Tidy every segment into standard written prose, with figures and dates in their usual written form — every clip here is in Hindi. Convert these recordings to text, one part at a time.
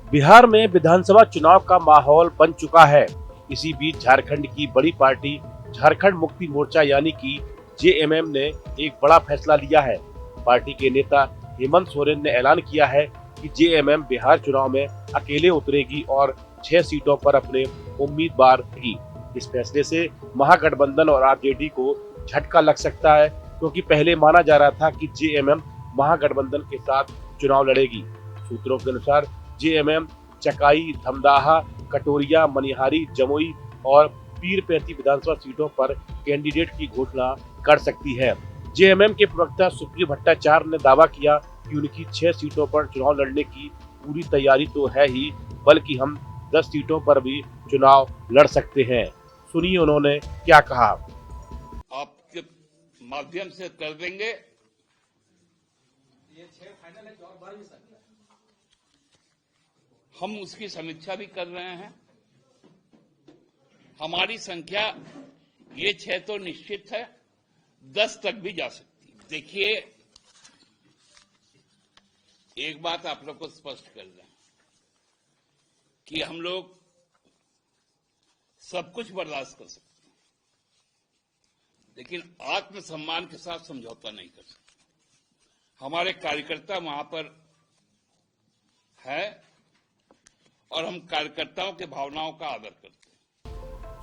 बिहार में विधानसभा चुनाव का माहौल बन चुका है। इसी बीच झारखंड की बड़ी पार्टी झारखंड मुक्ति मोर्चा यानी कि जेएमएम ने एक बड़ा फैसला लिया है। पार्टी के नेता हेमंत सोरेन ने ऐलान किया है कि जेएमएम बिहार चुनाव में अकेले उतरेगी और 6 सीटों पर अपने उम्मीदवार की। इस फैसले से महागठबंधन और आरजेडी को झटका लग सकता है, क्योंकि पहले माना जा रहा था कि जेएमएम महागठबंधन के साथ चुनाव लड़ेगी। सूत्रों के अनुसार जेएमएम चकाई, धमदाहा, कटोरिया, मनिहारी, जमुई और पीरपैंती विधानसभा सीटों पर कैंडिडेट की घोषणा कर सकती है। जेएमएम के प्रवक्ता सुप्रियो भट्टाचार्य ने दावा किया कि उनकी 6 सीटों पर चुनाव लड़ने की पूरी तैयारी तो है ही, बल्कि हम 10 सीटों पर भी चुनाव लड़ सकते हैं। सुनिए उन्होंने क्या कहा। आपके माध्यम से कर देंगे। ये 6 फाइनल है कि और बढ़ भी सकता है। हम उसकी समीक्षा भी कर रहे हैं। हमारी संख्या ये 6 तो निश्चित है, 10 तक भी जा सकती है। देखिए, एक बात आप लोग को स्पष्ट कर दें कि हम लोग सब कुछ बर्दाश्त कर सकते हैं, लेकिन आत्मसम्मान के साथ समझौता नहीं कर सकते। हमारे कार्यकर्ता वहां पर है और हम कार्यकर्ताओं के भावनाओं का आदर करते हैं।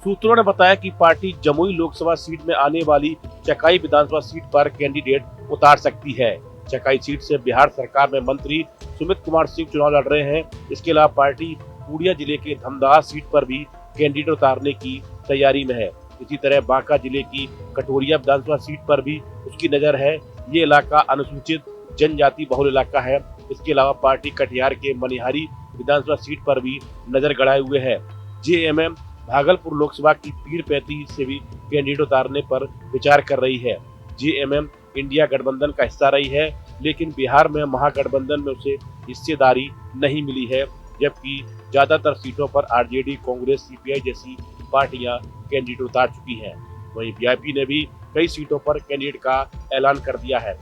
सूत्रों ने बताया कि पार्टी जमुई लोकसभा सीट में आने वाली चकाई विधानसभा सीट पर कैंडिडेट उतार सकती है। चकाई सीट से बिहार सरकार में मंत्री सुमित कुमार सिंह चुनाव लड़ रहे हैं। इसके अलावा पार्टी पूर्णिया जिले के धमदाहा सीट पर भी कैंडिडेट उतारने की तैयारी में है। इसी तरह बांका जिले की कटोरिया विधानसभा सीट पर भी उसकी नजर है। ये इलाका अनुसूचित जनजाति बहुल इलाका है। इसके अलावा पार्टी कटिहार के मनिहारी विधानसभा सीट पर भी नजर गड़ाए हुए है। जेएमएम भागलपुर लोकसभा की पीरपैंती से भी कैंडिडेट उतारने पर विचार कर रही है। जेएमएम इंडिया गठबंधन का हिस्सा रही है, लेकिन बिहार में महागठबंधन में उसे हिस्सेदारी नहीं मिली है, जबकि ज्यादातर सीटों पर आरजेडी, कांग्रेस, सीपीआई जैसी पार्टियां कैंडिडेट उतार चुकी हैं। वहीं बीजेपी ने भी कई सीटों पर कैंडिडेट का ऐलान कर दिया है।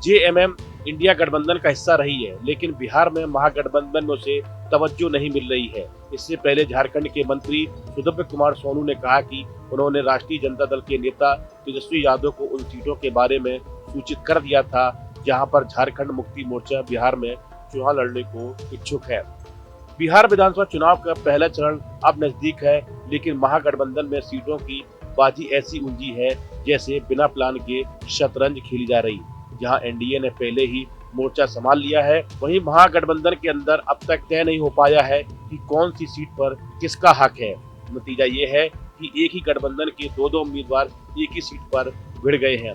जेएमएम इंडिया गठबंधन का हिस्सा रही है, लेकिन बिहार में महागठबंधन में उसे तवज्जो नहीं मिल रही है। इससे पहले झारखंड के मंत्री सुदीव्य कुमार सोनू ने कहा कि उन्होंने राष्ट्रीय जनता दल के नेता तेजस्वी यादव को उन सीटों के बारे में सूचित कर दिया था जहां पर झारखंड मुक्ति मोर्चा बिहार में चुनाव लड़ने को इच्छुक है। बिहार विधानसभा चुनाव का पहला चरण अब नजदीक है, लेकिन महागठबंधन में सीटों की बाजी ऐसी उलझी है जैसे बिना प्लान के शतरंज खेली जा रही। जहां एनडीए ने पहले ही मोर्चा संभाल लिया है, वहीं महागठबंधन के अंदर अब तक तय नहीं हो पाया है कि कौन सी सीट पर किसका हक है। नतीजा ये है कि एक ही गठबंधन के दो उम्मीदवार एक ही सीट पर भिड़ गए हैं।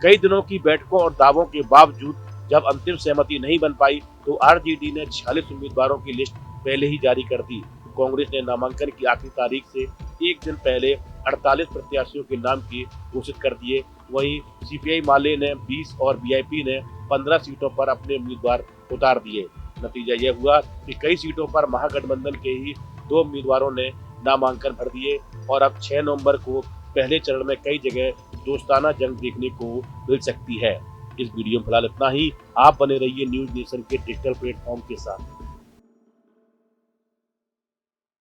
कई दिनों की बैठकों और दावों के बावजूद जब अंतिम सहमति नहीं बन पाई, तो आरजेडी ने 46 उम्मीदवारों की लिस्ट पहले ही जारी कर दी। कांग्रेस ने नामांकन की आखिरी तारीख से एक दिन पहले 48 प्रत्याशियों के नाम की घोषित कर दिए। वहीं सीपीआई माले ने 20 और बीजेपी ने 15 सीटों पर अपने उम्मीदवार उतार दिए। नतीजा यह हुआ कि कई सीटों पर महागठबंधन के ही 2 उम्मीदवारों ने नामांकन भर दिए और अब 6 नवंबर को पहले चरण में कई जगह दोस्ताना जंग देखने को मिल सकती है। इस वीडियो में फिलहाल इतना ही। आप बने रहिए न्यूज नेशन के डिजिटल प्लेटफॉर्म के साथ।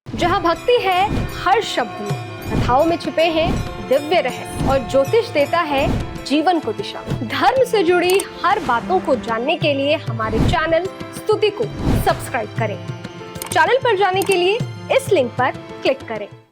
जहां भक्ति है हर शब्द में, कथाओं में छुपे हैं दिव्य रहस्य और ज्योतिष देता है जीवन को दिशा। धर्म से जुड़ी हर बातों को जानने के लिए हमारे चैनल स्तुति को सब्सक्राइब करें। चैनल पर जाने के लिए इस लिंक पर क्लिक करें।